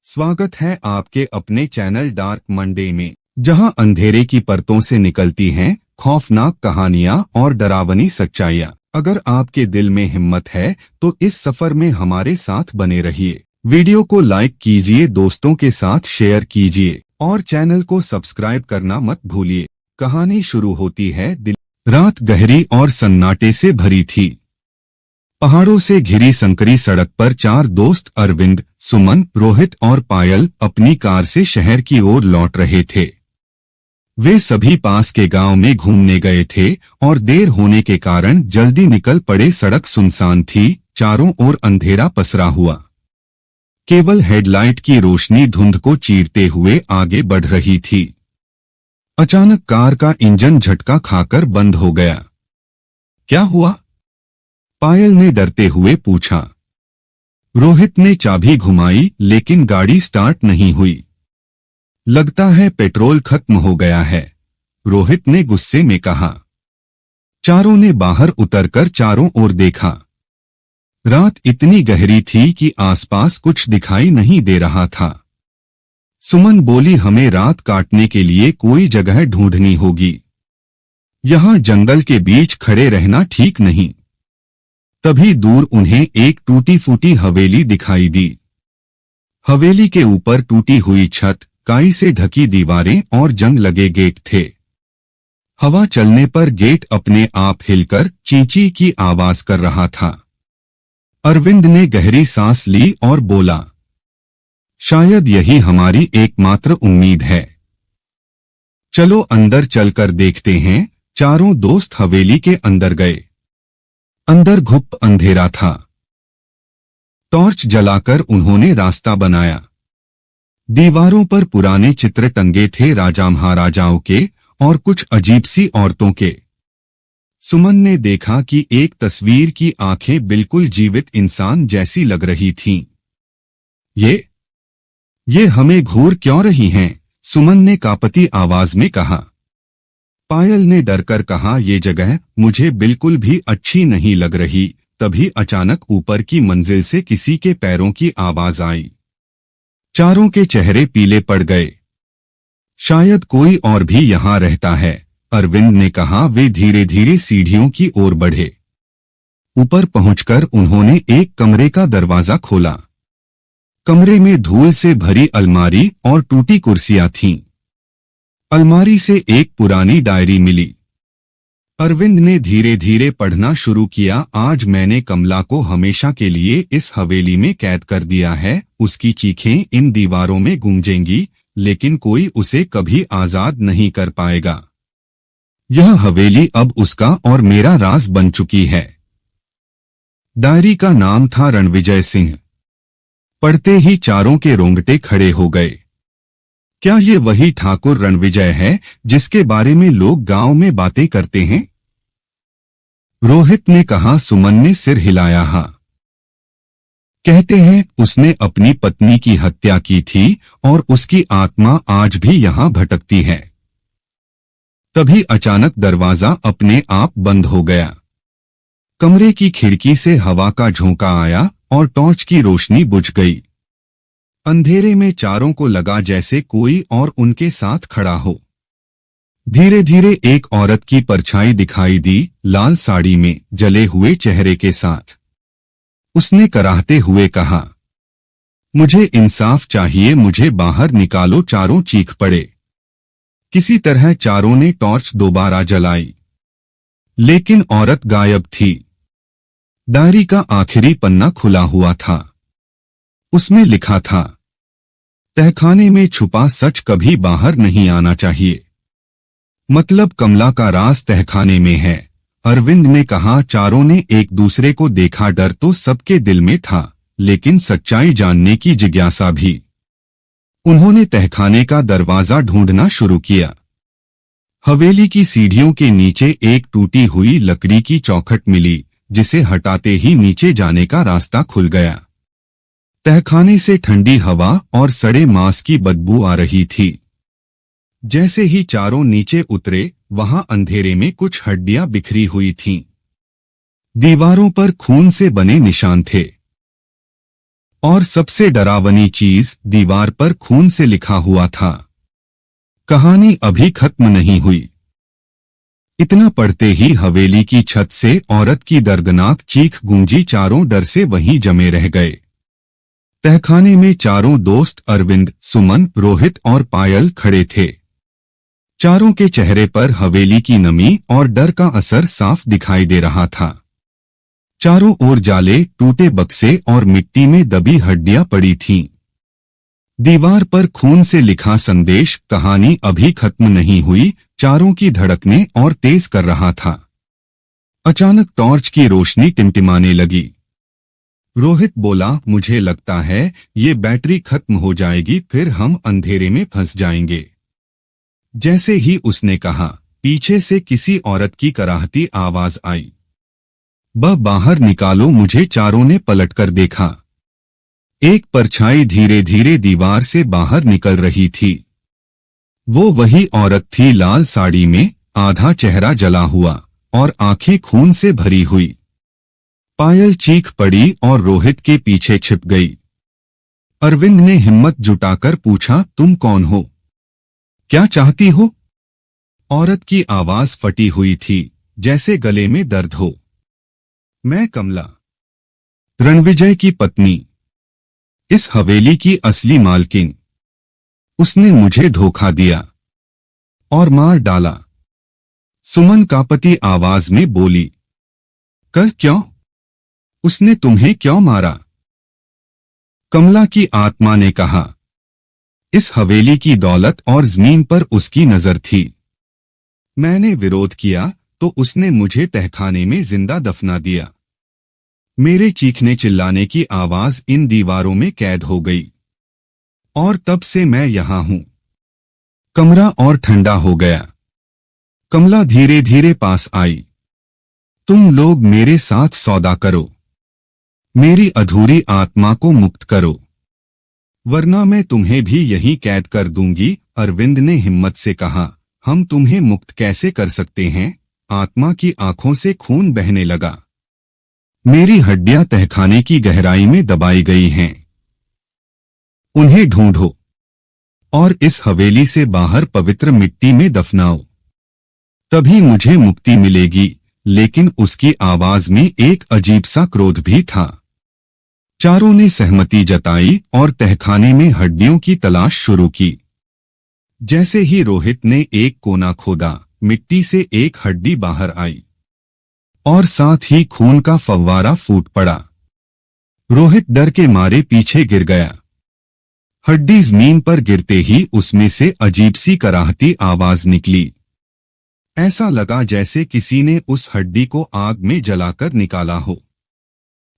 स्वागत है आपके अपने चैनल डार्क मंडे में, जहां अंधेरे की परतों से निकलती हैं खौफनाक कहानियां और डरावनी सच्चाइयां। अगर आपके दिल में हिम्मत है तो इस सफर में हमारे साथ बने रहिए। वीडियो को लाइक कीजिए, दोस्तों के साथ शेयर कीजिए और चैनल को सब्सक्राइब करना मत भूलिए। कहानी शुरू होती है रात गहरी और सन्नाटे से भरी थी। पहाड़ों से घिरी संकरी सड़क पर चार दोस्त अरविंद, सुमन, रोहित और पायल अपनी कार से शहर की ओर लौट रहे थे। वे सभी पास के गांव में घूमने गए थे और देर होने के कारण जल्दी निकल पड़े। सड़क सुनसान थी, चारों ओर अंधेरा पसरा हुआ। केवल हेडलाइट की रोशनी धुंध को चीरते हुए आगे बढ़ रही थी। अचानक कार का इंजन झटका खाकर बंद हो गया। क्या हुआ? पायल ने डरते हुए पूछा। रोहित ने चाबी घुमाई लेकिन गाड़ी स्टार्ट नहीं हुई। लगता है पेट्रोल खत्म हो गया है, रोहित ने गुस्से में कहा। चारों ने बाहर उतरकर चारों ओर देखा। रात इतनी गहरी थी कि आसपास कुछ दिखाई नहीं दे रहा था। सुमन बोली, हमें रात काटने के लिए कोई जगह ढूंढनी होगी। यहां जंगल के बीच खड़े रहना ठीक नहीं। तभी दूर उन्हें एक टूटी फूटी हवेली दिखाई दी। हवेली के ऊपर टूटी हुई छत, काई से ढकी दीवारें और जंग लगे गेट थे। हवा चलने पर गेट अपने आप हिलकर चींची की आवाज कर रहा था। अरविंद ने गहरी सांस ली और बोला, शायद यही हमारी एकमात्र उम्मीद है। चलो अंदर चलकर देखते हैं। चारों दोस्त हवेली के अंदर गए। अंदर घुप अंधेरा था। टॉर्च जलाकर उन्होंने रास्ता बनाया। दीवारों पर पुराने चित्र टंगे थे, राजा महाराजाओं के और कुछ अजीब सी औरतों के। सुमन ने देखा कि एक तस्वीर की आंखें बिल्कुल जीवित इंसान जैसी लग रही थीं। ये हमें घूर क्यों रही हैं? सुमन ने कांपती आवाज में कहा। पायल ने डरकर कहा, ये जगह मुझे बिल्कुल भी अच्छी नहीं लग रही। तभी अचानक ऊपर की मंजिल से किसी के पैरों की आवाज आई। चारों के चेहरे पीले पड़ गए। शायद कोई और भी यहां रहता है, अरविंद ने कहा। वे धीरे धीरे सीढ़ियों की ओर बढ़े। ऊपर पहुंचकर उन्होंने एक कमरे का दरवाजा खोला। कमरे में धूल से भरी अलमारी और टूटी कुर्सियां थीं। अलमारी से एक पुरानी डायरी मिली। अरविंद ने धीरे धीरे पढ़ना शुरू किया। आज मैंने कमला को हमेशा के लिए इस हवेली में कैद कर दिया है। उसकी चीखें इन दीवारों में गूंजेंगी, लेकिन कोई उसे कभी आजाद नहीं कर पाएगा। यह हवेली अब उसका और मेरा राज बन चुकी है। डायरी का नाम था रणविजय सिंह। पढ़ते ही चारों के रोंगटे खड़े हो गए। क्या ये वही ठाकुर रणविजय है जिसके बारे में लोग गांव में बातें करते हैं? रोहित ने कहा। सुमन ने सिर हिलाया। हाँ, कहते हैं उसने अपनी पत्नी की हत्या की थी और उसकी आत्मा आज भी यहां भटकती है। तभी अचानक दरवाजा अपने आप बंद हो गया। कमरे की खिड़की से हवा का झोंका आया और टॉर्च की रोशनी बुझ गई। अंधेरे में चारों को लगा जैसे कोई और उनके साथ खड़ा हो। धीरे धीरे एक औरत की परछाई दिखाई दी, लाल साड़ी में, जले हुए चेहरे के साथ। उसने कराहते हुए कहा, मुझे इंसाफ चाहिए, मुझे बाहर निकालो। चारों चीख पड़े। किसी तरह चारों ने टॉर्च दोबारा जलाई, लेकिन औरत गायब थी। डायरी का आखिरी पन्ना खुला हुआ था। उसमें लिखा था, तहखाने में छुपा सच कभी बाहर नहीं आना चाहिए। मतलब कमला का राज तहखाने में है। अरविंद ने कहा। चारों ने एक दूसरे को देखा। डर तो सबके दिल में था, लेकिन सच्चाई जानने की जिज्ञासा भी। उन्होंने तहखाने का दरवाजा ढूंढना शुरू किया। हवेली की सीढ़ियों के नीचे एक टूटी हुई लकड़ी की चौखट मिली, जिसे हटाते ही नीचे जाने का रास्ता खुल गया। तहखाने से ठंडी हवा और सड़े मांस की बदबू आ रही थी। जैसे ही चारों नीचे उतरे, वहां अंधेरे में कुछ हड्डियां बिखरी हुई थीं। दीवारों पर खून से बने निशान थे। और सबसे डरावनी चीज, दीवार पर खून से लिखा हुआ था, कहानी अभी खत्म नहीं हुई। इतना पढ़ते ही हवेली की छत से औरत की दर्दनाक चीख गूंजी। चारों डर से वहीं जमे रह गए। तहखाने में चारों दोस्त अरविंद, सुमन, रोहित और पायल खड़े थे। चारों के चेहरे पर हवेली की नमी और डर का असर साफ दिखाई दे रहा था। चारों ओर जाले, टूटे बक्से और मिट्टी में दबी हड्डियां पड़ी थीं। दीवार पर खून से लिखा संदेश, कहानी अभी खत्म नहीं हुई, चारों की धड़कनें और तेज कर रहा था। अचानक टॉर्च की रोशनी टिमटिमाने लगी। रोहित बोला, मुझे लगता है ये बैटरी खत्म हो जाएगी, फिर हम अंधेरे में फंस जाएंगे। जैसे ही उसने कहा, पीछे से किसी औरत की कराहती आवाज आई, बाहर निकालो मुझे। चारों ने पलटकर देखा। एक परछाई धीरे धीरे दीवार से बाहर निकल रही थी। वो वही औरत थी, लाल साड़ी में, आधा चेहरा जला हुआ और आंखें खून से भरी हुई। पायल चीख पड़ी और रोहित के पीछे छिप गई। अरविंद ने हिम्मत जुटाकर पूछा, तुम कौन हो? क्या चाहती हो? औरत की आवाज फटी हुई थी, जैसे गले में दर्द हो। मैं कमला, रणविजय की पत्नी, इस हवेली की असली मालकिन। उसने मुझे धोखा दिया और मार डाला। सुमन कांपती आवाज में बोली। कर क्यों? उसने तुम्हें क्यों मारा? कमला की आत्मा ने कहा। इस हवेली की दौलत और जमीन पर उसकी नजर थी। मैंने विरोध किया तो उसने मुझे तहखाने में जिंदा दफना दिया। मेरे चीखने चिल्लाने की आवाज इन दीवारों में कैद हो गई और तब से मैं यहां हूं। कमरा और ठंडा हो गया। कमला धीरे धीरे पास आई। तुम लोग मेरे साथ सौदा करो, मेरी अधूरी आत्मा को मुक्त करो, वरना मैं तुम्हें भी यहीं कैद कर दूंगी। अरविंद ने हिम्मत से कहा, हम तुम्हें मुक्त कैसे कर सकते हैं? आत्मा की आंखों से खून बहने लगा। मेरी हड्डियां तहखाने की गहराई में दबाई गई हैं। उन्हें ढूंढो और इस हवेली से बाहर पवित्र मिट्टी में दफनाओ, तभी मुझे मुक्ति मिलेगी। लेकिन उसकी आवाज में एक अजीब सा क्रोध भी था। चारों ने सहमति जताई और तहखाने में हड्डियों की तलाश शुरू की। जैसे ही रोहित ने एक कोना खोदा, मिट्टी से एक हड्डी बाहर आई और साथ ही खून का फव्वारा फूट पड़ा। रोहित डर के मारे पीछे गिर गया। हड्डी जमीन पर गिरते ही उसमें से अजीब सी कराहती आवाज निकली। ऐसा लगा जैसे किसी ने उस हड्डी को आग में जलाकर निकाला हो।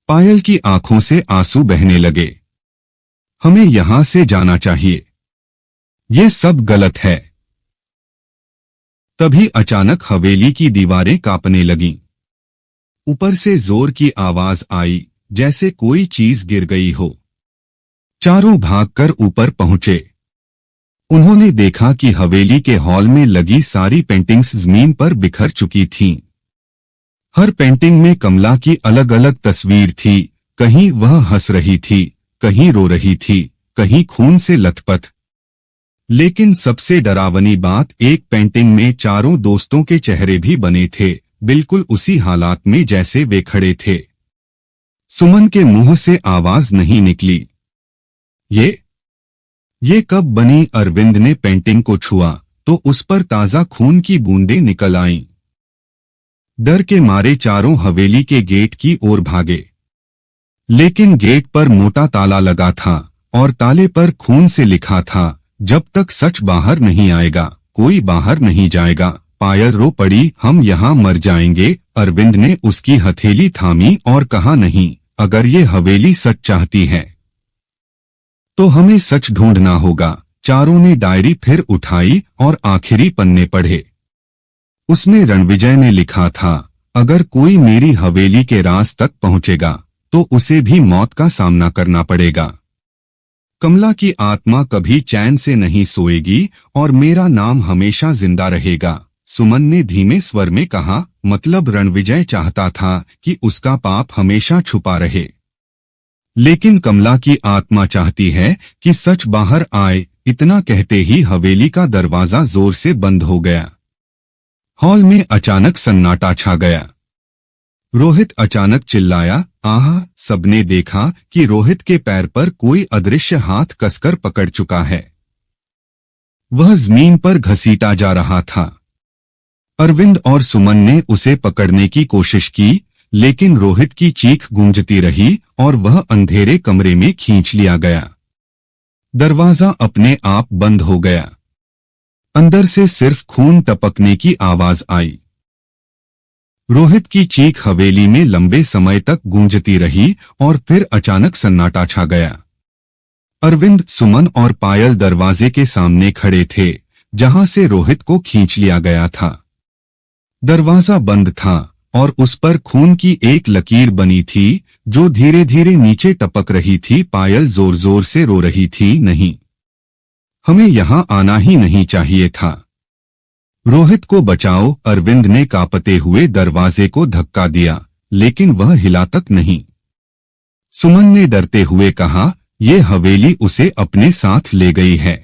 पायल की आंखों से आंसू बहने लगे। हमें यहां से जाना चाहिए, ये सब गलत है। तभी अचानक हवेली की दीवारें कांपने लगीं। ऊपर से जोर की आवाज आई, जैसे कोई चीज गिर गई हो। चारों भागकर ऊपर पहुंचे। उन्होंने देखा कि हवेली के हॉल में लगी सारी पेंटिंग्स जमीन पर बिखर चुकी थीं। हर पेंटिंग में कमला की अलग अलग तस्वीर थी। कहीं वह हंस रही थी, कहीं रो रही थी, कहीं खून से लथपथ। लेकिन सबसे डरावनी बात, एक पेंटिंग में चारों दोस्तों के चेहरे भी बने थे, बिल्कुल उसी हालात में जैसे वे खड़े थे। सुमन के मुंह से आवाज नहीं निकली। ये कब बनी? अरविंद ने पेंटिंग को छुआ तो उस पर ताजा खून की बूंदें निकल आईं। डर के मारे चारों हवेली के गेट की ओर भागे। लेकिन गेट पर मोटा ताला लगा था और ताले पर खून से लिखा था, जब तक सच बाहर नहीं आएगा कोई बाहर नहीं जाएगा। पायल रो पड़ी, हम यहाँ मर जाएंगे। अरविंद ने उसकी हथेली थामी और कहा, नहीं, अगर ये हवेली सच चाहती है तो हमें सच ढूंढना होगा। चारों ने डायरी फिर उठाई और आखिरी पन्ने पढ़े। उसमें रणविजय ने लिखा था, अगर कोई मेरी हवेली के राज तक पहुंचेगा तो उसे भी मौत का सामना करना पड़ेगा। कमला की आत्मा कभी चैन से नहीं सोएगी और मेरा नाम हमेशा जिंदा रहेगा। सुमन ने धीमे स्वर में कहा, मतलब रणविजय चाहता था कि उसका पाप हमेशा छुपा रहे। लेकिन कमला की आत्मा चाहती है कि सच बाहर आए। इतना कहते ही हवेली का दरवाजा जोर से बंद हो गया। हॉल में अचानक सन्नाटा छा गया। रोहित अचानक चिल्लाया, आह! सबने देखा कि रोहित के पैर पर कोई अदृश्य हाथ कसकर पकड़ चुका है। वह जमीन पर घसीटा जा रहा था। अरविंद और सुमन ने उसे पकड़ने की कोशिश की, लेकिन रोहित की चीख गूंजती रही और वह अंधेरे कमरे में खींच लिया गया। दरवाजा अपने आप बंद हो गया। अंदर से सिर्फ खून टपकने की आवाज आई। रोहित की चीख हवेली में लंबे समय तक गूंजती रही और फिर अचानक सन्नाटा छा गया। अरविंद, सुमन और पायल दरवाजे के सामने खड़े थे, जहां से रोहित को खींच लिया गया था। दरवाजा बंद था और उस पर खून की एक लकीर बनी थी, जो धीरे धीरे नीचे टपक रही थी। पायल जोर जोर से रो रही थी, नहीं, हमें यहां आना ही नहीं चाहिए था। रोहित को बचाओ! अरविंद ने कांपते हुए दरवाजे को धक्का दिया, लेकिन वह हिला तक नहीं। सुमन ने डरते हुए कहा, ये हवेली उसे अपने साथ ले गई है,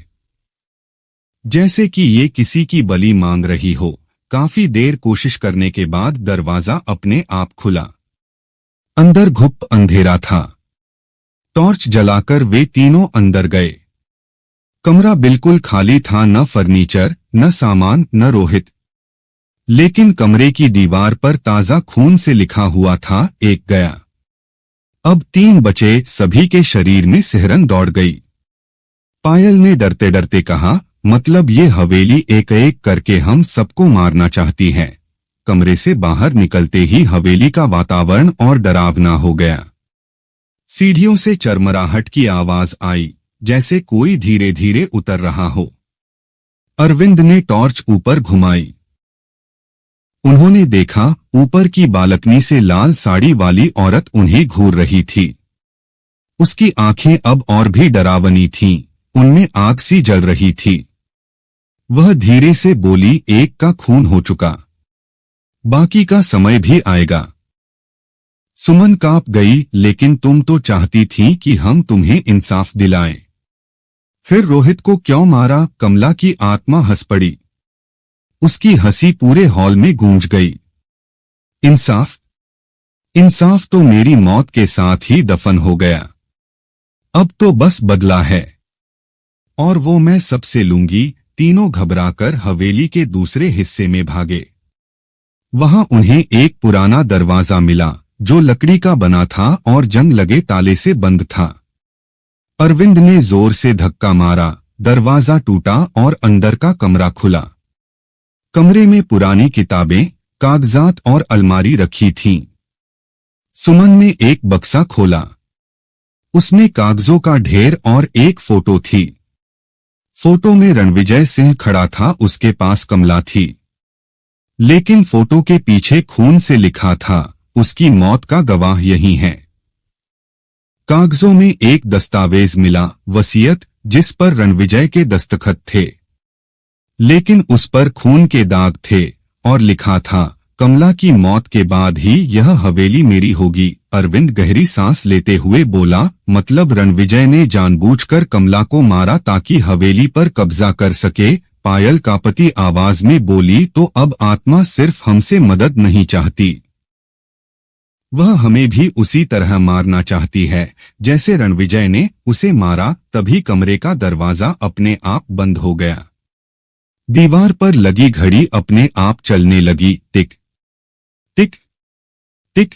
जैसे कि ये किसी की बलि मांग रही हो। काफी देर कोशिश करने के बाद दरवाजा अपने आप खुला। अंदर घुप अंधेरा था। टॉर्च जलाकर वे तीनों अंदर गए। कमरा बिल्कुल खाली था, न फर्नीचर, न सामान, न रोहित। लेकिन कमरे की दीवार पर ताजा खून से लिखा हुआ था, एक गया, अब 3 बचे। सभी के शरीर में सिहरन दौड़ गई। पायल ने डरते डरते कहा, मतलब ये हवेली एक एक करके हम सबको मारना चाहती है। कमरे से बाहर निकलते ही हवेली का वातावरण और डरावना हो गया। सीढ़ियों से चरमराहट की आवाज आई, जैसे कोई धीरे धीरे उतर रहा हो। अरविंद ने टॉर्च ऊपर घुमाई। उन्होंने देखा, ऊपर की बालकनी से लाल साड़ी वाली औरत उन्हें घूर रही थी। उसकी आंखें अब और भी डरावनी थीं, उनमें आग सी जल रही थी। वह धीरे से बोली, एक का खून हो चुका, बाकी का समय भी आएगा। सुमन कांप गई, लेकिन तुम तो चाहती थी कि हम तुम्हें इंसाफ दिलाएं। फिर रोहित को क्यों मारा? कमला की आत्मा हंस पड़ी। उसकी हंसी पूरे हॉल में गूंज गई। इंसाफ? इंसाफ तो मेरी मौत के साथ ही दफन हो गया। अब तो बस बदला है, और वो मैं सबसे लूंगी। तीनों घबराकर हवेली के दूसरे हिस्से में भागे। वहां उन्हें एक पुराना दरवाजा मिला, जो लकड़ी का बना था और जंग लगे ताले से बंद था। अरविंद ने जोर से धक्का मारा, दरवाजा टूटा और अंदर का कमरा खुला। कमरे में पुरानी किताबें, कागजात और अलमारी रखी थीं। सुमन ने एक बक्सा खोला। उसमें कागजों का ढेर और एक फोटो थी। फोटो में रणविजय सिंह खड़ा था, उसके पास कमला थी। लेकिन फोटो के पीछे खून से लिखा था, उसकी मौत का गवाह यही है। कागजों में एक दस्तावेज मिला, वसीयत, जिस पर रणविजय के दस्तखत थे। लेकिन उस पर खून के दाग थे और लिखा था, कमला की मौत के बाद ही यह हवेली मेरी होगी। अरविंद गहरी सांस लेते हुए बोला, मतलब रणविजय ने जानबूझकर कमला को मारा ताकि हवेली पर कब्जा कर सके? पायल कांपती आवाज में बोली, तो अब आत्मा सिर्फ हमसे मदद नहीं चाहती, वह हमें भी उसी तरह मारना चाहती है, जैसे रणविजय ने उसे मारा। तभी कमरे का दरवाजा अपने आप बंद हो गया। दीवार पर लगी घड़ी अपने आप चलने लगी, टिक टिक टिक।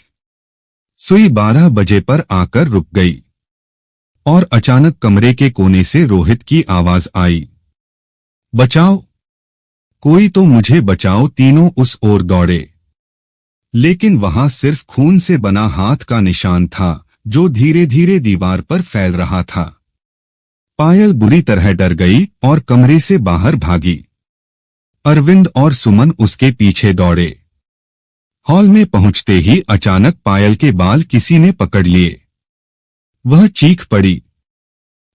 सुई 12 बजे पर आकर रुक गई और अचानक कमरे के कोने से रोहित की आवाज आई, बचाओ, कोई तो मुझे बचाओ। तीनों उस ओर दौड़े, लेकिन वहां सिर्फ खून से बना हाथ का निशान था, जो धीरे धीरे दीवार पर फैल रहा था। पायल बुरी तरह डर गई और कमरे से बाहर भागी। अरविंद और सुमन उसके पीछे दौड़े। हॉल में पहुंचते ही अचानक पायल के बाल किसी ने पकड़ लिए। वह चीख पड़ी।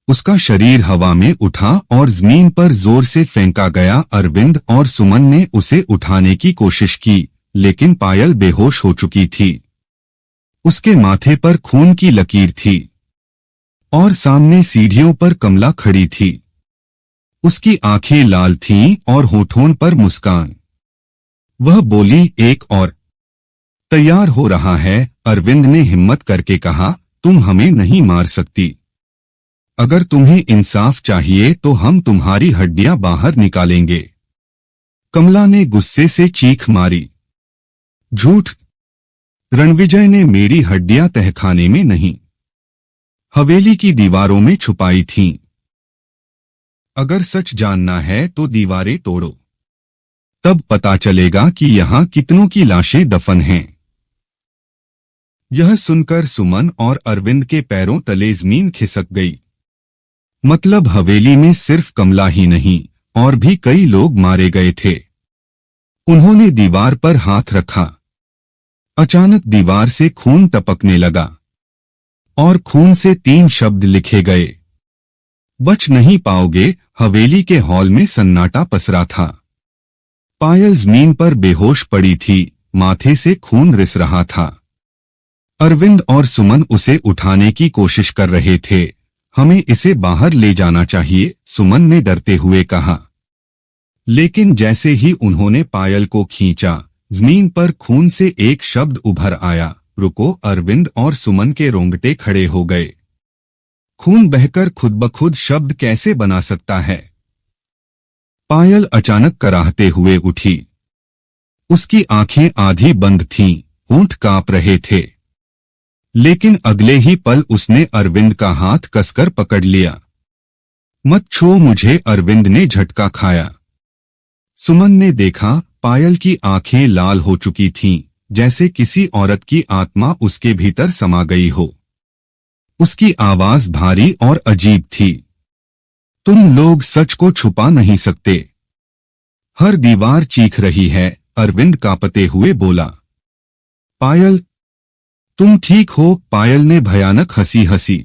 उसका शरीर हवा में उठा और जमीन पर जोर से फेंका गया। अरविंद और सुमन ने उसे उठाने की कोशिश की, लेकिन पायल बेहोश हो चुकी थी। उसके माथे पर खून की लकीर थी। और सामने सीढ़ियों पर कमला खड़ी थी। उसकी आंखें लाल थीं और होठों पर मुस्कान। वह बोली, एक और तैयार हो रहा है। अरविंद ने हिम्मत करके कहा, तुम हमें नहीं मार सकती। अगर तुम्हें इंसाफ चाहिए तो हम तुम्हारी हड्डियां बाहर निकालेंगे। कमला ने गुस्से से चीख मारी, झूठ! रणविजय ने मेरी हड्डियां तहखाने में नहीं, हवेली की दीवारों में छुपाई थीं। अगर सच जानना है तो दीवारें तोड़ो, तब पता चलेगा कि यहां कितनों की लाशें दफन हैं। यह सुनकर सुमन और अरविंद के पैरों तले जमीन खिसक गई। मतलब हवेली में सिर्फ कमला ही नहीं, और भी कई लोग मारे गए थे। उन्होंने दीवार पर हाथ रखा। अचानक दीवार से खून टपकने लगा और खून से 3 शब्द लिखे गए, बच नहीं पाओगे। हवेली के हॉल में सन्नाटा पसरा था। पायल जमीन पर बेहोश पड़ी थी, माथे से खून रिस रहा था। अरविंद और सुमन उसे उठाने की कोशिश कर रहे थे। हमें इसे बाहर ले जाना चाहिए, सुमन ने डरते हुए कहा। लेकिन जैसे ही उन्होंने पायल को खींचा, जमीन पर खून से एक शब्द उभर आया, रुको। अरविंद और सुमन के रोंगटे खड़े हो गए। खून बहकर खुद ब खुद शब्द कैसे बना सकता है? पायल अचानक कराहते हुए उठी। उसकी आंखें आधी बंद थीं, होंठ कांप रहे थे। लेकिन अगले ही पल उसने अरविंद का हाथ कसकर पकड़ लिया। मत छू मुझे, अरविंद ने झटका खाया। सुमन ने देखा, पायल की आंखें लाल हो चुकी थीं, जैसे किसी औरत की आत्मा उसके भीतर समा गई हो। उसकी आवाज भारी और अजीब थी, तुम लोग सच को छुपा नहीं सकते। हर दीवार चीख रही है, अरविंद कांपते हुए बोला। पायल, तुम ठीक हो? पायल ने भयानक हंसी हंसी।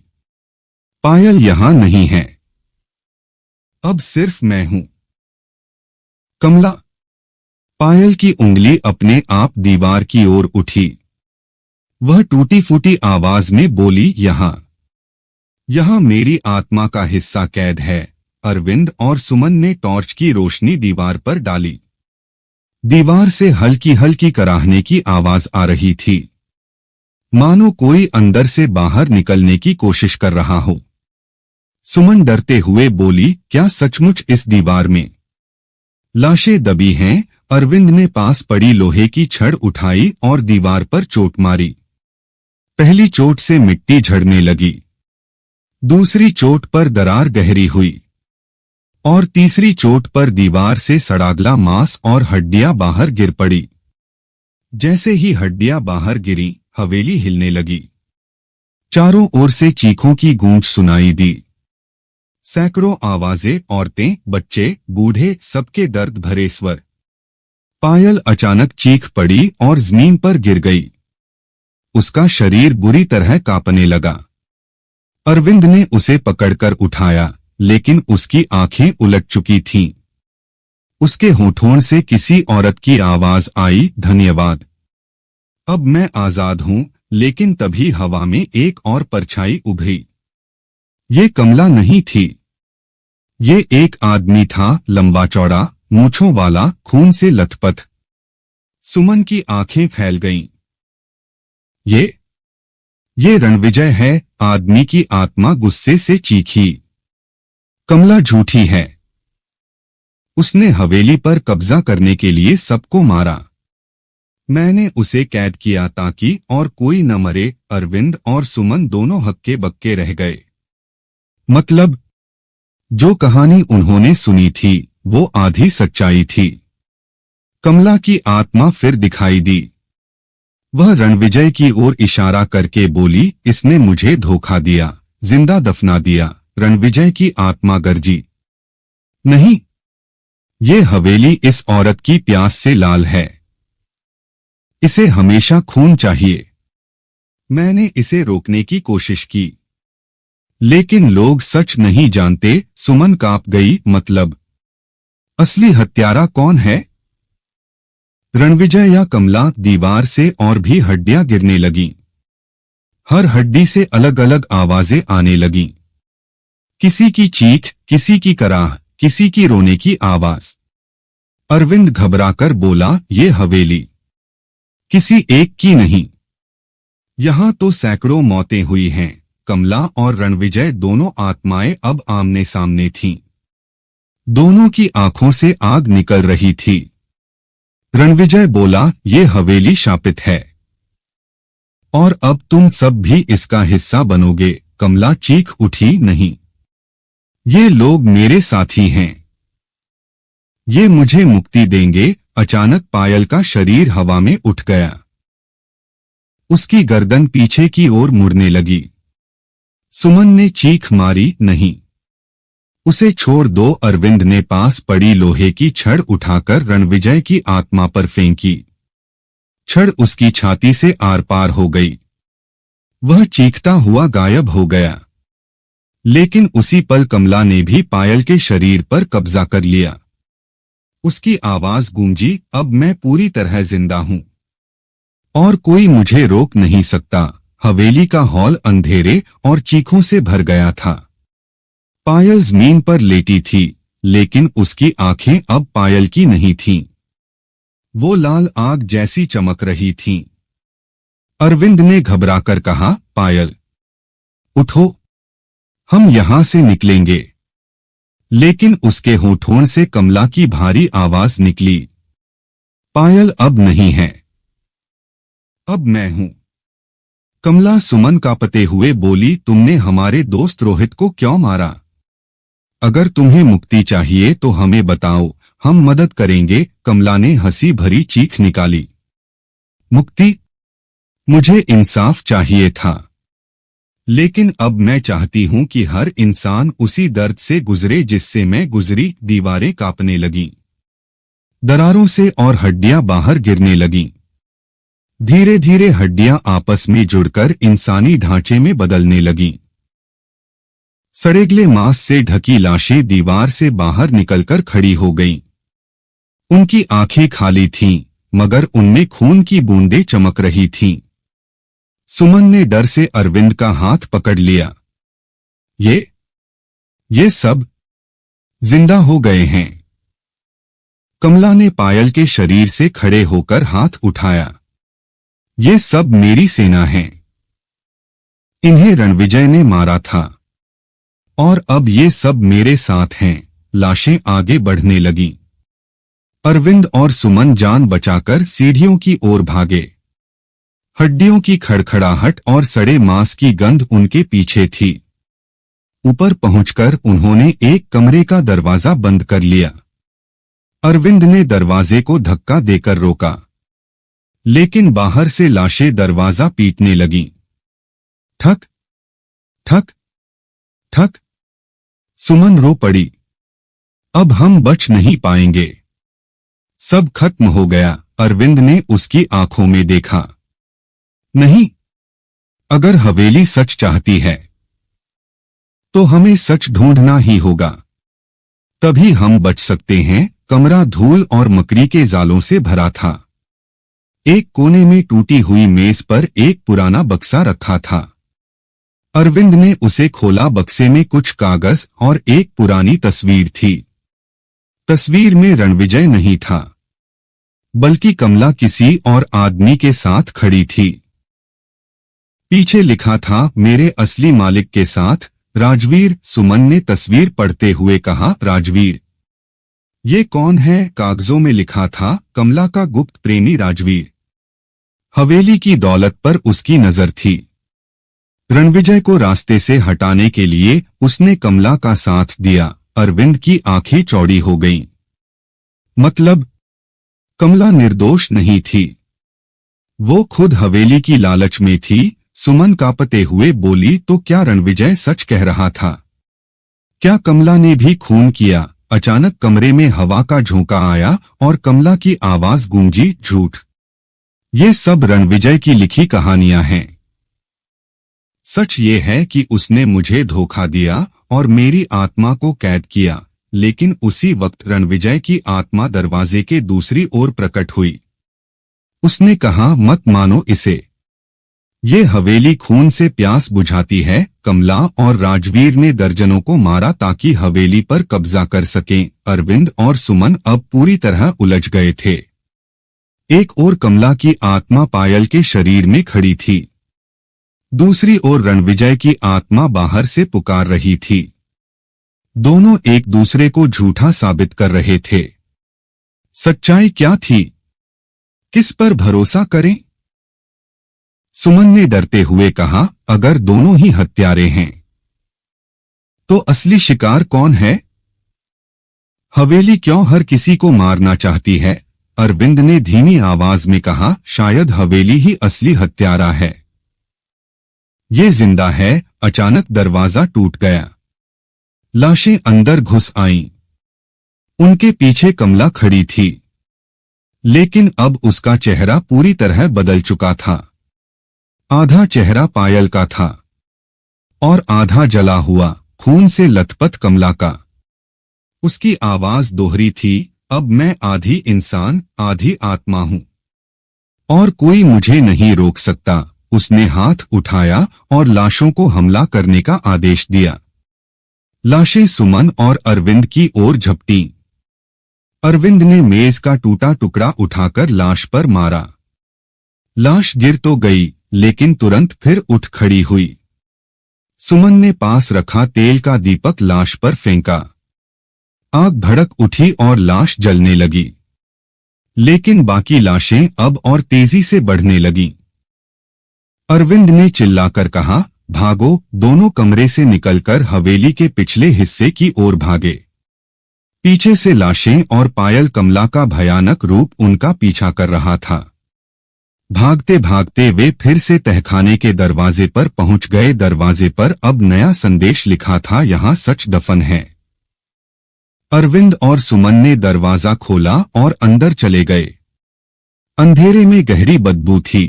पायल यहां नहीं है, अब सिर्फ मैं हूं। कमला। पायल की उंगली अपने आप दीवार की ओर उठी। वह टूटी फूटी आवाज में बोली, यहां मेरी आत्मा का हिस्सा कैद है। अरविंद और सुमन ने टॉर्च की रोशनी दीवार पर डाली। दीवार से हल्की हल्की कराहने की आवाज आ रही थी, मानो कोई अंदर से बाहर निकलने की कोशिश कर रहा हो। सुमन डरते हुए बोली, क्या सचमुच इस दीवार में लाशें दबी हैं? अरविंद ने पास पड़ी लोहे की छड़ उठाई और दीवार पर चोट मारी। पहली चोट से मिट्टी झड़ने लगी, दूसरी चोट पर दरार गहरी हुई और तीसरी चोट पर दीवार से सड़ागला मांस और हड्डियां बाहर गिर पड़ी। जैसे ही हड्डियां बाहर गिरी, हवेली हिलने लगी। चारों ओर से चीखों की गूंज सुनाई दी। सैकड़ों आवाजें, औरतें, बच्चे, बूढ़े, सबके दर्द भरे स्वर। पायल अचानक चीख पड़ी और जमीन पर गिर गई। उसका शरीर बुरी तरह कांपने लगा। अरविंद ने उसे पकड़कर उठाया, लेकिन उसकी आंखें उलट चुकी थीं। उसके होठों से किसी औरत की आवाज आई, धन्यवाद, अब मैं आजाद हूं। लेकिन तभी हवा में एक और परछाई उभरी। ये कमला नहीं थी, ये एक आदमी था, लंबा चौड़ा, मूंछों वाला, खून से लथपथ। सुमन की आंखें फैल गईं। ये रणविजय है, आदमी की आत्मा गुस्से से चीखी। कमला झूठी है, उसने हवेली पर कब्जा करने के लिए सबको मारा। मैंने उसे कैद किया ताकि और कोई न मरे। अरविंद और सुमन दोनों हक्के बक्के रह गए। मतलब, जो कहानी उन्होंने सुनी थी वो आधी सच्चाई थी। कमला की आत्मा फिर दिखाई दी। वह रणविजय की ओर इशारा करके बोली, इसने मुझे धोखा दिया, जिंदा दफना दिया। रणविजय की आत्मा गरजी, नहीं, ये हवेली इस औरत की प्यास से लाल है, इसे हमेशा खून चाहिए। मैंने इसे रोकने की कोशिश की, लेकिन लोग सच नहीं जानते। सुमन कांप गई। मतलब, असली हत्यारा कौन है? रणविजय या कमला? दीवार से और भी हड्डियां गिरने लगीं। हर हड्डी से अलग अलग आवाजें आने लगीं। किसी की चीख, किसी की कराह, किसी की रोने की आवाज। अरविंद घबराकर बोला, ये हवेली किसी एक की नहीं, यहाँ तो सैकड़ों मौतें हुई हैं। कमला और रणविजय दोनों आत्माएं अब आमने सामने थीं। दोनों की आंखों से आग निकल रही थी। रणविजय बोला, ये हवेली शापित है और अब तुम सब भी इसका हिस्सा बनोगे। कमला चीख उठी, नहीं, ये लोग मेरे साथी हैं, ये मुझे मुक्ति देंगे। अचानक पायल का शरीर हवा में उठ गया। उसकी गर्दन पीछे की ओर मुड़ने लगी। सुमन ने चीख मारी, नहीं, उसे छोड़ दो। अरविंद ने पास पड़ी लोहे की छड़ उठाकर रणविजय की आत्मा पर फेंकी। छड़ उसकी छाती से आर पार हो गई। वह चीखता हुआ गायब हो गया। लेकिन उसी पल कमला ने भी पायल के शरीर पर कब्जा कर लिया। उसकी आवाज गूंजी, अब मैं पूरी तरह जिंदा हूं और कोई मुझे रोक नहीं सकता। हवेली का हॉल अंधेरे और चीखों से भर गया था। पायल जमीन पर लेटी थी, लेकिन उसकी आंखें अब पायल की नहीं थीं। वो लाल आग जैसी चमक रही थीं। अरविंद ने घबराकर कहा, पायल, उठो, हम यहां से निकलेंगे। लेकिन उसके होठों से कमला की भारी आवाज निकली, पायल अब नहीं है, अब मैं हूं। कमला सुमन कांपते हुए बोली, तुमने हमारे दोस्त रोहित को क्यों मारा? अगर तुम्हें मुक्ति चाहिए तो हमें बताओ, हम मदद करेंगे। कमला ने हंसी भरी चीख निकाली, मुक्ति? मुझे इंसाफ चाहिए था, लेकिन अब मैं चाहती हूं कि हर इंसान उसी दर्द से गुजरे जिससे मैं गुजरी। दीवारें कांपने लगीं, दरारों से और हड्डियां बाहर गिरने लगीं। धीरे धीरे हड्डियां आपस में जुड़कर इंसानी ढांचे में बदलने लगीं। सड़ेगले मांस से ढकी लाशें दीवार से बाहर निकलकर खड़ी हो गईं। उनकी आंखें खाली थीं, मगर उनमें खून की बूंदें चमक रही थीं। सुमन ने डर से अरविंद का हाथ पकड़ लिया। ये सब जिंदा हो गए हैं। कमला ने पायल के शरीर से खड़े होकर हाथ उठाया। ये सब मेरी सेना है, इन्हें रणविजय ने मारा था और अब ये सब मेरे साथ हैं। लाशें आगे बढ़ने लगीं। अरविंद और सुमन जान बचाकर सीढ़ियों की ओर भागे। हड्डियों की खड़खड़ाहट और सड़े मांस की गंध उनके पीछे थी। ऊपर पहुंचकर उन्होंने एक कमरे का दरवाजा बंद कर लिया। अरविंद ने दरवाजे को धक्का देकर रोका, लेकिन बाहर से लाशें दरवाजा पीटने लगीं। ठक ठक ठक। सुमन रो पड़ी, अब हम बच नहीं पाएंगे, सब खत्म हो गया। अरविंद ने उसकी आंखों में देखा, नहीं, अगर हवेली सच चाहती है तो हमें सच ढूंढना ही होगा, तभी हम बच सकते हैं। कमरा धूल और मकड़ी के जालों से भरा था। एक कोने में टूटी हुई मेज पर एक पुराना बक्सा रखा था। अरविंद ने उसे खोला। बक्से में कुछ कागज और एक पुरानी तस्वीर थी। तस्वीर में रणविजय नहीं था, बल्कि कमला किसी और आदमी के साथ खड़ी थी। पीछे लिखा था, मेरे असली मालिक के साथ, राजवीर। सुमन ने तस्वीर पढ़ते हुए कहा, राजवीर? ये कौन है? कागजों में लिखा था, कमला का गुप्त प्रेमी राजवीर। हवेली की दौलत पर उसकी नजर थी। रणविजय को रास्ते से हटाने के लिए उसने कमला का साथ दिया। अरविंद की आंखें चौड़ी हो गईं। मतलब, कमला निर्दोष नहीं थी, वो खुद हवेली की लालच में थी। सुमन कांपते हुए बोली, तो क्या रणविजय सच कह रहा था? क्या कमला ने भी खून किया? अचानक कमरे में हवा का झोंका आया और कमला की आवाज गूंजी, झूठ, ये सब रणविजय की लिखी कहानियां हैं। सच ये है कि उसने मुझे धोखा दिया और मेरी आत्मा को कैद किया। लेकिन उसी वक्त रणविजय की आत्मा दरवाजे के दूसरी ओर प्रकट हुई। उसने कहा, मत मानो इसे, ये हवेली खून से प्यास बुझाती है। कमला और राजवीर ने दर्जनों को मारा ताकि हवेली पर कब्जा कर सकें। अरविंद और सुमन अब पूरी तरह उलझ गए थे। एक ओर कमला की आत्मा पायल के शरीर में खड़ी थी, दूसरी ओर रणविजय की आत्मा बाहर से पुकार रही थी। दोनों एक दूसरे को झूठा साबित कर रहे थे। सच्चाई क्या थी? किस पर भरोसा करें? सुमन ने डरते हुए कहा, अगर दोनों ही हत्यारे हैं तो असली शिकार कौन है? हवेली क्यों हर किसी को मारना चाहती है? अरविंद ने धीमी आवाज में कहा, शायद हवेली ही असली हत्यारा है। ये जिंदा है। अचानक दरवाजा टूट गया। लाशें अंदर घुस आईं। उनके पीछे कमला खड़ी थी, लेकिन अब उसका चेहरा पूरी तरह बदल चुका था। आधा चेहरा पायल का था और आधा जला हुआ खून से लथपथ कमला का। उसकी आवाज दोहरी थी, अब मैं आधी इंसान आधी आत्मा हूं और कोई मुझे नहीं रोक सकता। उसने हाथ उठाया और लाशों को हमला करने का आदेश दिया। लाशें सुमन और अरविंद की ओर झपटी। अरविंद ने मेज का टूटा टुकड़ा उठाकर लाश पर मारा। लाश गिर तो गई, लेकिन तुरंत फिर उठ खड़ी हुई। सुमन ने पास रखा तेल का दीपक लाश पर फेंका। आग भड़क उठी और लाश जलने लगी, लेकिन बाकी लाशें अब और तेजी से बढ़ने लगीं। अरविंद ने चिल्लाकर कहा, भागो। दोनों कमरे से निकलकर हवेली के पिछले हिस्से की ओर भागे। पीछे से लाशें और पायल कमला का भयानक रूप उनका पीछा कर रहा था। भागते भागते वे फिर से तहखाने के दरवाजे पर पहुंच गए। दरवाजे पर अब नया संदेश लिखा था, यहां सच दफन है। अरविंद और सुमन ने दरवाजा खोला और अंदर चले गए। अंधेरे में गहरी बदबू थी।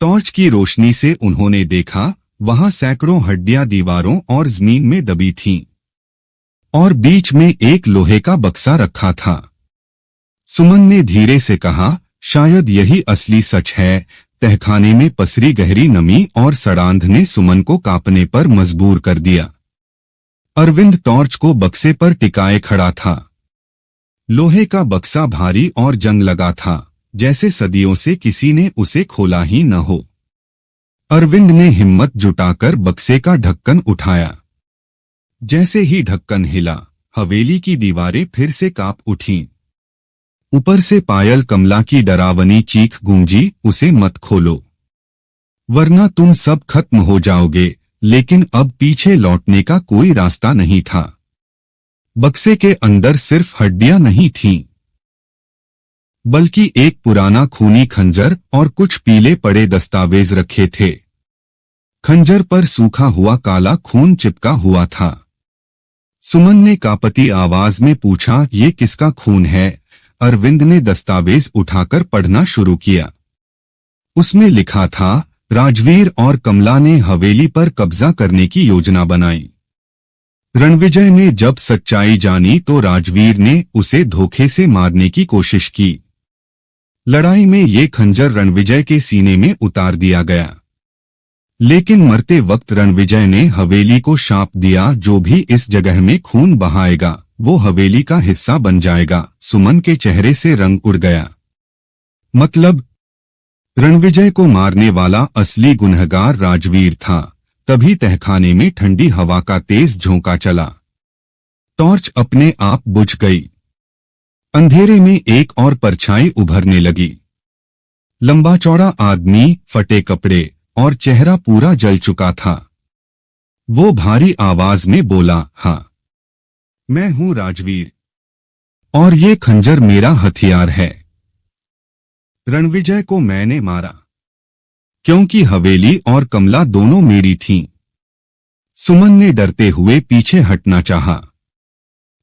टॉर्च की रोशनी से उन्होंने देखा, वहां सैकड़ों हड्डियां दीवारों और जमीन में दबी थीं और बीच में एक लोहे का बक्सा रखा था। सुमन ने धीरे से कहा, शायद यही असली सच है। तहखाने में पसरी गहरी नमी और सड़ांध ने सुमन को कांपने पर मजबूर कर दिया। अरविंद टॉर्च को बक्से पर टिकाए खड़ा था। लोहे का बक्सा भारी और जंग लगा था, जैसे सदियों से किसी ने उसे खोला ही न हो। अरविंद ने हिम्मत जुटाकर बक्से का ढक्कन उठाया। जैसे ही ढक्कन हिला, हवेली की दीवारें फिर से कांप उठीं। ऊपर से पायल कमला की डरावनी चीख गूंजी, उसे मत खोलो, वरना तुम सब खत्म हो जाओगे। लेकिन अब पीछे लौटने का कोई रास्ता नहीं था। बक्से के अंदर सिर्फ हड्डियां नहीं थीं, बल्कि एक पुराना खूनी खंजर और कुछ पीले पड़े दस्तावेज रखे थे। खंजर पर सूखा हुआ काला खून चिपका हुआ था। सुमन ने कांपती आवाज में पूछा, ये किसका खून है? अरविंद ने दस्तावेज उठाकर पढ़ना शुरू किया। उसमें लिखा था, राजवीर और कमला ने हवेली पर कब्जा करने की योजना बनाई। रणविजय ने जब सच्चाई जानी तो राजवीर ने उसे धोखे से मारने की कोशिश की। लड़ाई में ये खंजर रणविजय के सीने में उतार दिया गया, लेकिन मरते वक्त रणविजय ने हवेली को शाप दिया, जो भी इस जगह में खून बहाएगा वो हवेली का हिस्सा बन जाएगा। सुमन के चेहरे से रंग उड़ गया। मतलब रणविजय को मारने वाला असली गुनहगार राजवीर था। तभी तहखाने में ठंडी हवा का तेज झोंका चला। टॉर्च अपने आप बुझ गई। अंधेरे में एक और परछाई उभरने लगी। लंबा चौड़ा आदमी, फटे कपड़े और चेहरा पूरा जल चुका था। वो भारी आवाज में बोला, हाँ, मैं हूं राजवीर और ये खंजर मेरा हथियार है। रणविजय को मैंने मारा क्योंकि हवेली और कमला दोनों मेरी थीं। सुमन ने डरते हुए पीछे हटना चाहा,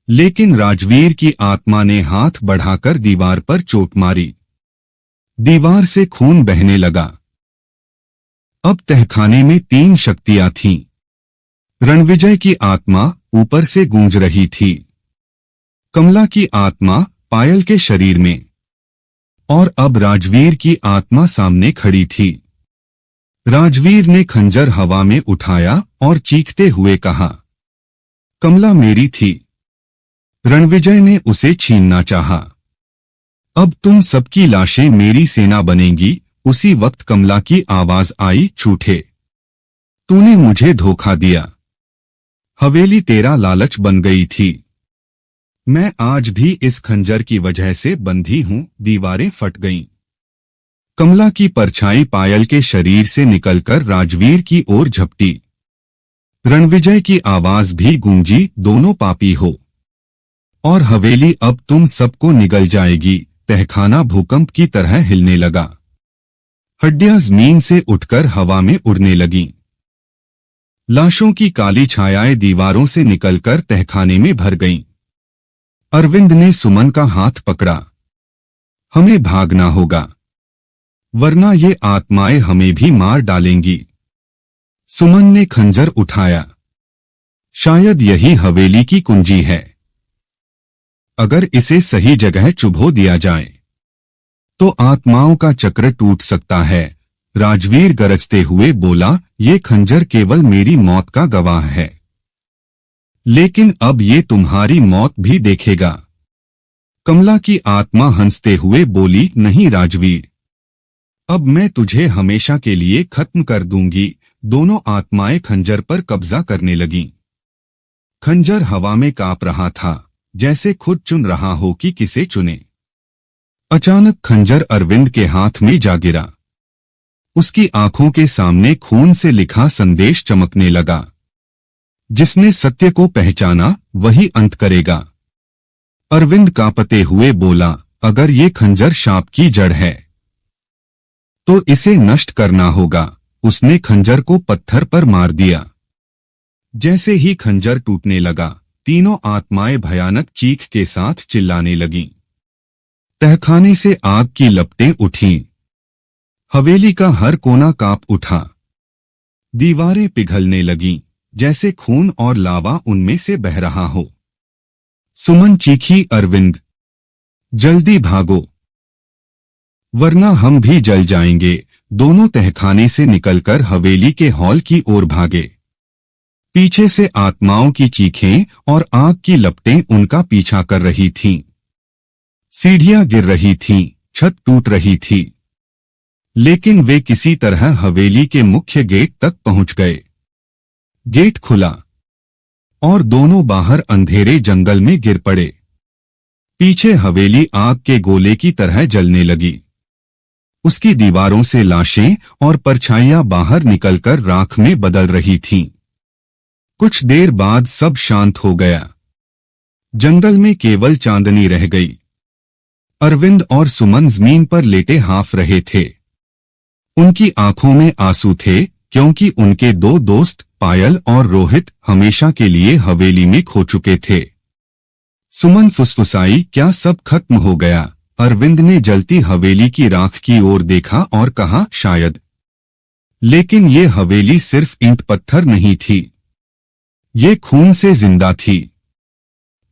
लेकिन राजवीर की आत्मा ने हाथ बढ़ाकर दीवार पर चोट मारी। दीवार से खून बहने लगा। अब तहखाने में 3 शक्तियां थीं। रणविजय की आत्मा ऊपर से गूंज रही थी, कमला की आत्मा पायल के शरीर में, और अब राजवीर की आत्मा सामने खड़ी थी। राजवीर ने खंजर हवा में उठाया और चीखते हुए कहा, कमला मेरी थी। रणविजय ने उसे छीनना चाहा। अब तुम सबकी लाशें मेरी सेना बनेंगी। उसी वक्त कमला की आवाज आई, झूठे, तूने मुझे धोखा दिया। हवेली तेरा लालच बन गई थी। मैं आज भी इस खंजर की वजह से बंधी हूं। दीवारें फट गईं। कमला की परछाई पायल के शरीर से निकलकर राजवीर की ओर झपटी। रणविजय की आवाज भी गूंजी, दोनों पापी हो। और हवेली अब तुम सबको निगल जाएगी। तहखाना भूकंप की तरह हिलने लगा। हड्डियां जमीन से उठकर हवा में उड़ने लगीं। लाशों की काली छायाएं दीवारों से निकलकर तहखाने में भर गईं। अरविंद ने सुमन का हाथ पकड़ा। हमें भागना होगा, वरना ये आत्माएं हमें भी मार डालेंगी। सुमन ने खंजर उठाया। शायद यही हवेली की कुंजी है। अगर इसे सही जगह चुभो दिया जाए तो आत्माओं का चक्र टूट सकता है। राजवीर गरजते हुए बोला, ये खंजर केवल मेरी मौत का गवाह है, लेकिन अब ये तुम्हारी मौत भी देखेगा। कमला की आत्मा हंसते हुए बोली, नहीं राजवीर, अब मैं तुझे हमेशा के लिए खत्म कर दूंगी। दोनों आत्माएं खंजर पर कब्जा करने लगीं। खंजर हवा में कांप रहा था, जैसे खुद चुन रहा हो कि किसे चुने। अचानक खंजर अरविंद के हाथ में जा गिरा। उसकी आंखों के सामने खून से लिखा संदेश चमकने लगा, जिसने सत्य को पहचाना वही अंत करेगा। अरविंद कांपते हुए बोला, अगर ये खंजर शाप की जड़ है तो इसे नष्ट करना होगा। उसने खंजर को पत्थर पर मार दिया। जैसे ही खंजर टूटने लगा, तीनों आत्माएं भयानक चीख के साथ चिल्लाने लगीं। तहखाने से आग की लपटें उठीं। हवेली का हर कोना कांप उठा। दीवारें पिघलने लगीं, जैसे खून और लावा उनमें से बह रहा हो। सुमन चीखी, अरविंद, जल्दी भागो, वरना हम भी जल जाएंगे। दोनों तहखाने से निकलकर हवेली के हॉल की ओर भागे। पीछे से आत्माओं की चीखें और आग की लपटें उनका पीछा कर रही थीं। सीढ़ियां गिर रही थीं, छत टूट रही थी, लेकिन वे किसी तरह हवेली के मुख्य गेट तक पहुंच गए। गेट खुला और दोनों बाहर अंधेरे जंगल में गिर पड़े। पीछे हवेली आग के गोले की तरह जलने लगी। उसकी दीवारों से लाशें और परछाइयां बाहर निकलकर राख में बदल रही थीं। कुछ देर बाद सब शांत हो गया। जंगल में केवल चांदनी रह गई। अरविंद और सुमन जमीन पर लेटे हाफ रहे थे। उनकी आंखों में आंसू थे, क्योंकि उनके दो दोस्त पायल और रोहित हमेशा के लिए हवेली में खो चुके थे। सुमन फुसफुसाई, क्या सब खत्म हो गया? अरविंद ने जलती हवेली की राख की ओर देखा और कहा, शायद, लेकिन ये हवेली सिर्फ ईंट पत्थर नहीं थी, ये खून से जिंदा थी।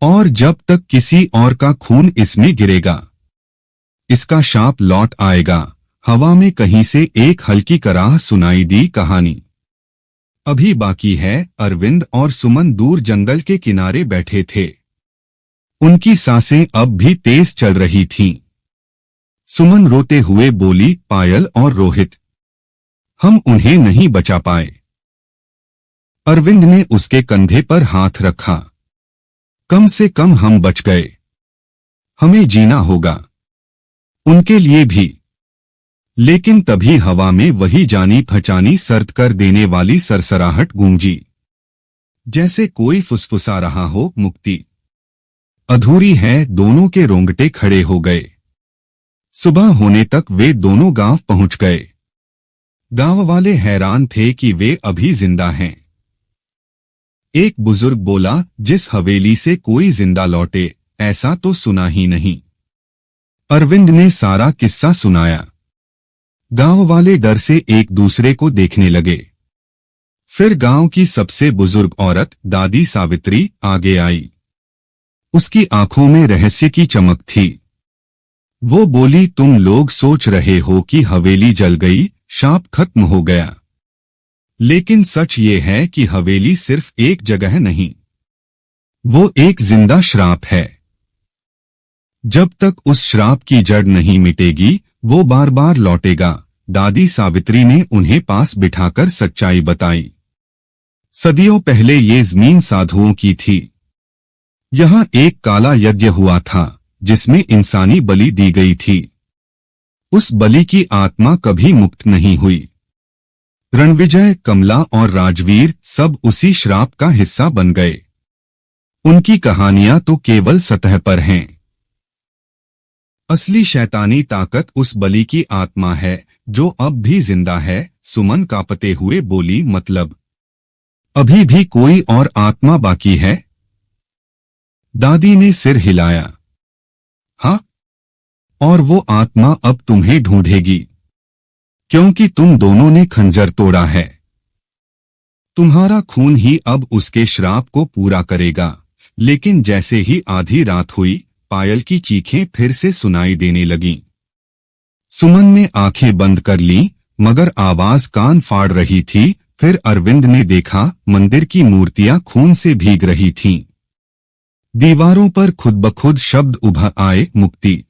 और जब तक किसी और का खून इसमें गिरेगा, इसका शाप लौट आएगा। हवा में कहीं से एक हल्की कराह सुनाई दी, कहानी अभी बाकी है। अरविंद और सुमन दूर जंगल के किनारे बैठे थे। उनकी सांसें अब भी तेज चल रही थीं। सुमन रोते हुए बोली, पायल और रोहित, हम उन्हें नहीं बचा पाए। अरविंद ने उसके कंधे पर हाथ रखा। कम से कम हम बच गए। हमें जीना होगा, उनके लिए भी। लेकिन तभी हवा में वही जानी पहचानी सर्द कर देने वाली सरसराहट गूंजी, जैसे कोई फुसफुसा रहा हो, मुक्ति अधूरी है। दोनों के रोंगटे खड़े हो गए। सुबह होने तक वे दोनों गांव पहुंच गए। गांव वाले हैरान थे कि वे अभी जिंदा हैं। एक बुजुर्ग बोला, जिस हवेली से कोई जिंदा लौटे, ऐसा तो सुना ही नहीं। अरविंद ने सारा किस्सा सुनाया। गांव वाले डर से एक दूसरे को देखने लगे। फिर गांव की सबसे बुजुर्ग औरत, दादी सावित्री, आगे आई। उसकी आंखों में रहस्य की चमक थी। वो बोली, तुम लोग सोच रहे हो कि हवेली जल गई, शाप खत्म हो गया, लेकिन सच ये है कि हवेली सिर्फ एक जगह नहीं, वो एक जिंदा श्राप है। जब तक उस श्राप की जड़ नहीं मिटेगी, वो बार बार लौटेगा। दादी सावित्री ने उन्हें पास बिठाकर सच्चाई बताई। सदियों पहले ये जमीन साधुओं की थी। यहाँ एक काला यज्ञ हुआ था, जिसमें इंसानी बलि दी गई थी। उस बलि की आत्मा कभी मुक्त नहीं हुई। रणविजय, कमला और राजवीर सब उसी श्राप का हिस्सा बन गए। उनकी कहानियां तो केवल सतह पर हैं। असली शैतानी ताकत उस बलि की आत्मा है, जो अब भी जिंदा है। सुमन कांपते हुए बोली, मतलब अभी भी कोई और आत्मा बाकी है? दादी ने सिर हिलाया। हाँ, और वो आत्मा अब तुम्हें ढूंढेगी, क्योंकि तुम दोनों ने खंजर तोड़ा है। तुम्हारा खून ही अब उसके श्राप को पूरा करेगा। लेकिन जैसे ही आधी रात हुई, पायल की चीखें फिर से सुनाई देने लगीं। सुमन ने आंखें बंद कर लीं, मगर आवाज कान फाड़ रही थी। फिर अरविंद ने देखा, मंदिर की मूर्तियां खून से भीग रही थीं। दीवारों पर खुद ब खुद शब्द उभर आए, मुक्ति।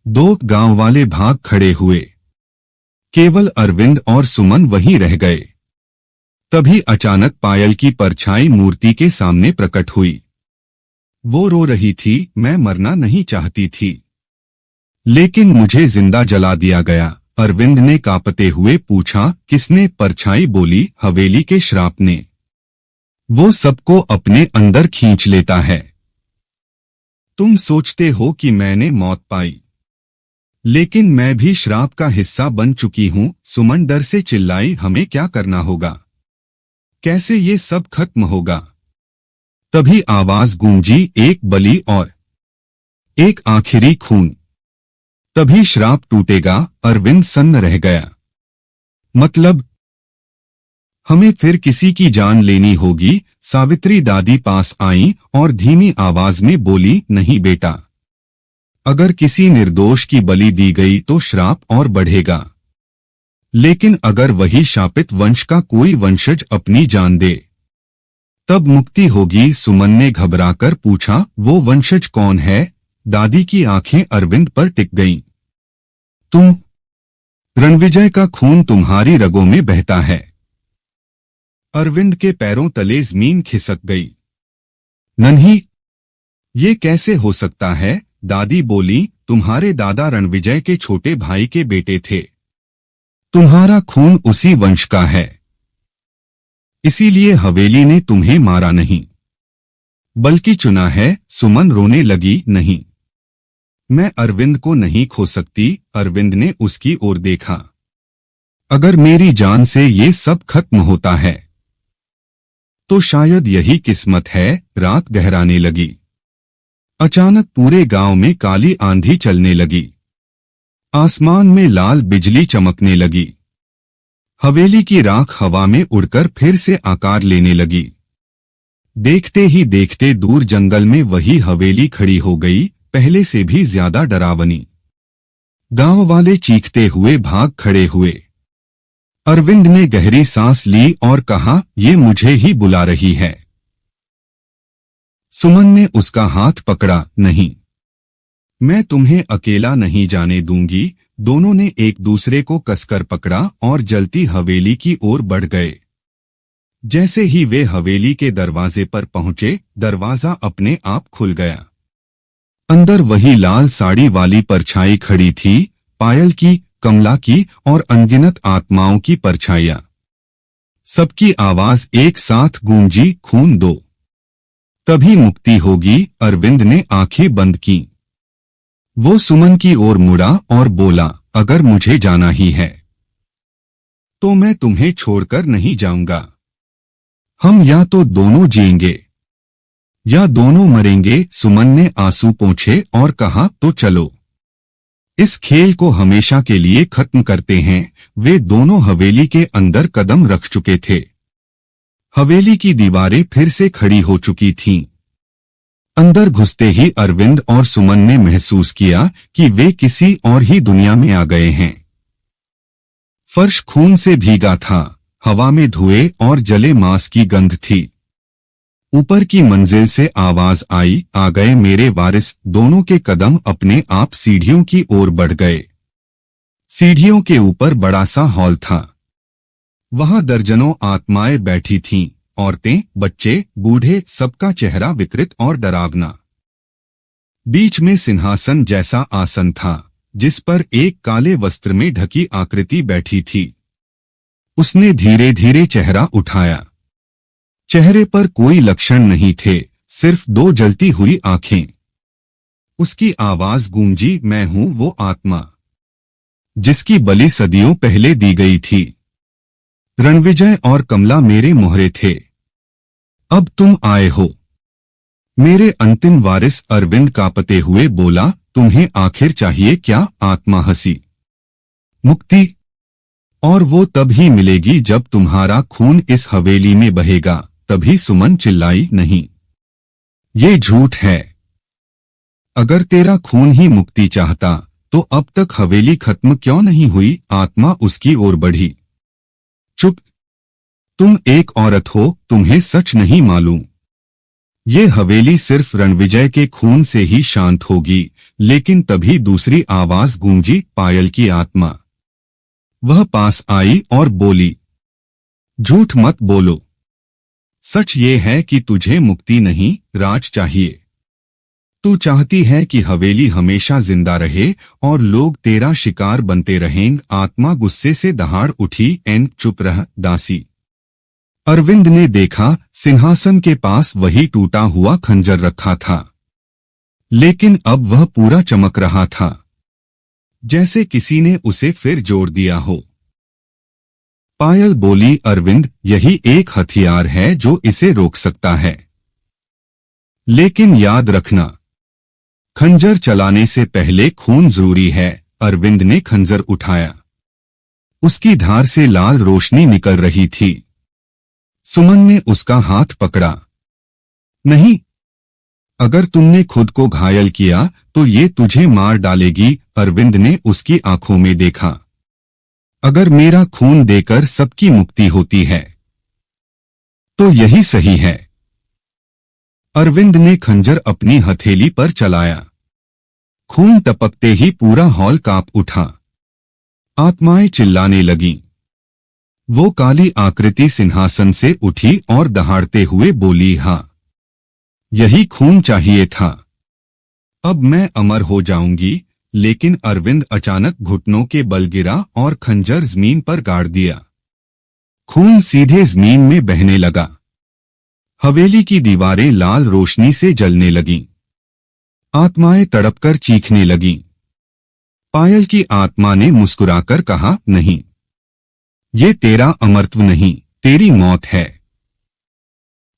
दो गांव वाले भाग खड़े हुए। केवल अरविंद और सुमन वहीं रह गए। तभी अचानक पायल की परछाई मूर्ति के सामने प्रकट हुई। वो रो रही थी, मैं मरना नहीं चाहती थी, लेकिन मुझे जिंदा जला दिया गया। अरविंद ने कांपते हुए पूछा, किसने? परछाई बोली, हवेली के श्राप ने। वो सबको अपने अंदर खींच लेता है। तुम सोचते हो कि मैंने मौत पाई, लेकिन मैं भी श्राप का हिस्सा बन चुकी हूं। सुमन डर से चिल्लाई, हमें क्या करना होगा? कैसे ये सब खत्म होगा? तभी आवाज गूंजी, एक बलि और एक आखिरी खून, तभी श्राप टूटेगा। अरविंद सन्न रह गया। मतलब हमें फिर किसी की जान लेनी होगी। सावित्री दादी पास आईं और धीमी आवाज में बोली, नहीं बेटा, अगर किसी निर्दोष की बलि दी गई तो श्राप और बढ़ेगा, लेकिन अगर वही शापित वंश का कोई वंशज अपनी जान दे, तब मुक्ति होगी। सुमन ने घबराकर पूछा, वो वंशज कौन है? दादी की आंखें अरविंद पर टिक गईं। तुम, रणविजय का खून तुम्हारी रगों में बहता है। अरविंद के पैरों तले जमीन खिसक गई। नन्ही, ये कैसे हो सकता है? दादी बोली, तुम्हारे दादा रणविजय के छोटे भाई के बेटे थे। तुम्हारा खून उसी वंश का है, इसीलिए हवेली ने तुम्हें मारा नहीं, बल्कि चुना है। सुमन रोने लगी, नहीं, मैं अरविंद को नहीं खो सकती। अरविंद ने उसकी ओर देखा। अगर मेरी जान से ये सब खत्म होता है, तो शायद यही किस्मत है। रात गहराने लगी। अचानक पूरे गांव में काली आंधी चलने लगी। आसमान में लाल बिजली चमकने लगी। हवेली की राख हवा में उड़कर फिर से आकार लेने लगी। देखते ही देखते दूर जंगल में वही हवेली खड़ी हो गई, पहले से भी ज्यादा डरावनी। गांव वाले चीखते हुए भाग खड़े हुए। अरविंद ने गहरी सांस ली और कहा, ये मुझे ही बुला रही है। सुमन ने उसका हाथ पकड़ा, नहीं, मैं तुम्हें अकेला नहीं जाने दूंगी। दोनों ने एक दूसरे को कसकर पकड़ा और जलती हवेली की ओर बढ़ गए। जैसे ही वे हवेली के दरवाजे पर पहुंचे, दरवाजा अपने आप खुल गया। अंदर वही लाल साड़ी वाली परछाई खड़ी थी, पायल की, कमला की और अनगिनत आत्माओं की परछाइयां। सबकी आवाज एक साथ गूंजी, खून दो, तभी मुक्ति होगी। अरविंद ने आंखें बंद की। वो सुमन की ओर मुड़ा और बोला, अगर मुझे जाना ही है, तो मैं तुम्हें छोड़कर नहीं जाऊंगा। हम या तो दोनों जिएंगे या दोनों मरेंगे। सुमन ने आंसू पोंछे और कहा, तो चलो, इस खेल को हमेशा के लिए खत्म करते हैं। वे दोनों हवेली के अंदर कदम रख चुके थे। हवेली की दीवारें फिर से खड़ी हो चुकी थीं। अंदर घुसते ही अरविंद और सुमन ने महसूस किया कि वे किसी और ही दुनिया में आ गए हैं। फर्श खून से भीगा था, हवा में धुएं और जले मांस की गंध थी। ऊपर की मंजिल से आवाज आई, आ गए मेरे वारिस। दोनों के कदम अपने आप सीढ़ियों की ओर बढ़ गए। सीढ़ियों के ऊपर बड़ा सा हॉल था। वहां दर्जनों आत्माएं बैठी थीं, औरतें, बच्चे, बूढ़े, सबका चेहरा विकृत और डरावना। बीच में सिंहासन जैसा आसन था, जिस पर एक काले वस्त्र में ढकी आकृति बैठी थी। उसने धीरे धीरे चेहरा उठाया। चेहरे पर कोई लक्षण नहीं थे, सिर्फ दो जलती हुई आंखें। उसकी आवाज गूंजी, मैं हूं वो आत्मा जिसकी बलि सदियों पहले दी गई थी। रणविजय और कमला मेरे मोहरे थे, अब तुम आए हो। मेरे अंतिम वारिस अरविंद कांपते हुए बोला, तुम्हें आखिर चाहिए क्या? आत्मा हंसी, मुक्ति, और वो तब ही मिलेगी जब तुम्हारा खून इस हवेली में बहेगा। तभी सुमन चिल्लाई, नहीं, ये झूठ है। अगर तेरा खून ही मुक्ति चाहता तो अब तक हवेली खत्म क्यों नहीं हुई? आत्मा उसकी ओर बढ़ी। चुप, तुम एक औरत हो, तुम्हें सच नहीं मालूम। ये हवेली सिर्फ रणविजय के खून से ही शांत होगी। लेकिन तभी दूसरी आवाज गूंजी, पायल की आत्मा। वह पास आई और बोली, झूठ मत बोलो। सच ये है कि तुझे मुक्ति नहीं, राज चाहिए। तू चाहती है कि हवेली हमेशा जिंदा रहे और लोग तेरा शिकार बनते रहें। आत्मा गुस्से से दहाड़ उठी, चुप रह दासी। अरविंद ने देखा, सिंहासन के पास वही टूटा हुआ खंजर रखा था, लेकिन अब वह पूरा चमक रहा था, जैसे किसी ने उसे फिर जोड़ दिया हो। पायल बोली, अरविंद, यही एक हथियार है जो इसे रोक सकता है। लेकिन याद रखना, खंजर चलाने से पहले खून जरूरी है। अरविंद ने खंजर उठाया। उसकी धार से लाल रोशनी निकल रही थी। सुमन ने उसका हाथ पकड़ा। नहीं, अगर तुमने खुद को घायल किया तो ये तुझे मार डालेगी। अरविंद ने उसकी आंखों में देखा। अगर मेरा खून देकर सबकी मुक्ति होती है तो यही सही है। अरविंद ने खंजर अपनी हथेली पर चलाया। खून टपकते ही पूरा हॉल कांप उठा। आत्माएं चिल्लाने लगीं। वो काली आकृति सिंहासन से उठी और दहाड़ते हुए बोली, हां, यही खून चाहिए था। अब मैं अमर हो जाऊंगी। लेकिन अरविंद अचानक घुटनों के बल गिरा और खंजर जमीन पर गाड़ दिया। खून सीधे जमीन में बहने लगा। हवेली की दीवारें लाल रोशनी से जलने लगीं। आत्माएं तड़पकर चीखने लगीं। पायल की आत्मा ने मुस्कुराकर कहा, नहीं, ये तेरा अमरत्व नहीं, तेरी मौत है।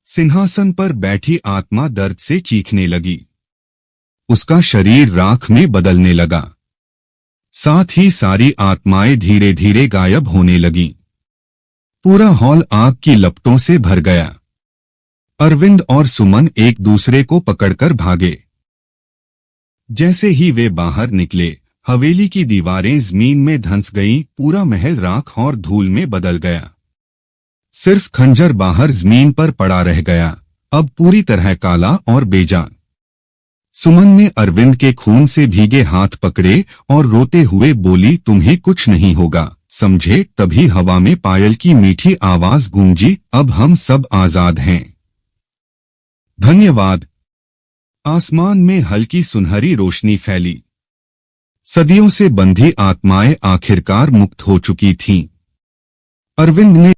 सिंहासन पर बैठी आत्मा दर्द से चीखने लगी। उसका शरीर राख में बदलने लगा। साथ ही सारी आत्माएं धीरे धीरे गायब होने लगीं। पूरा हॉल आग की लपटों से भर गया। अरविंद और सुमन एक दूसरे को पकड़कर भागे। जैसे ही वे बाहर निकले, हवेली की दीवारें जमीन में धंस गईं। पूरा महल राख और धूल में बदल गया। सिर्फ खंजर बाहर जमीन पर पड़ा रह गया, अब पूरी तरह काला और बेजान। सुमन ने अरविंद के खून से भीगे हाथ पकड़े और रोते हुए बोली, तुम्हें कुछ नहीं होगा, समझे? तभी हवा में पायल की मीठी आवाज गूंजी, अब हम सब आजाद हैं। धन्यवाद। आसमान में हल्की सुनहरी रोशनी फैली। सदियों से बंधी आत्माएं आखिरकार मुक्त हो चुकी थीं। अरविंद ने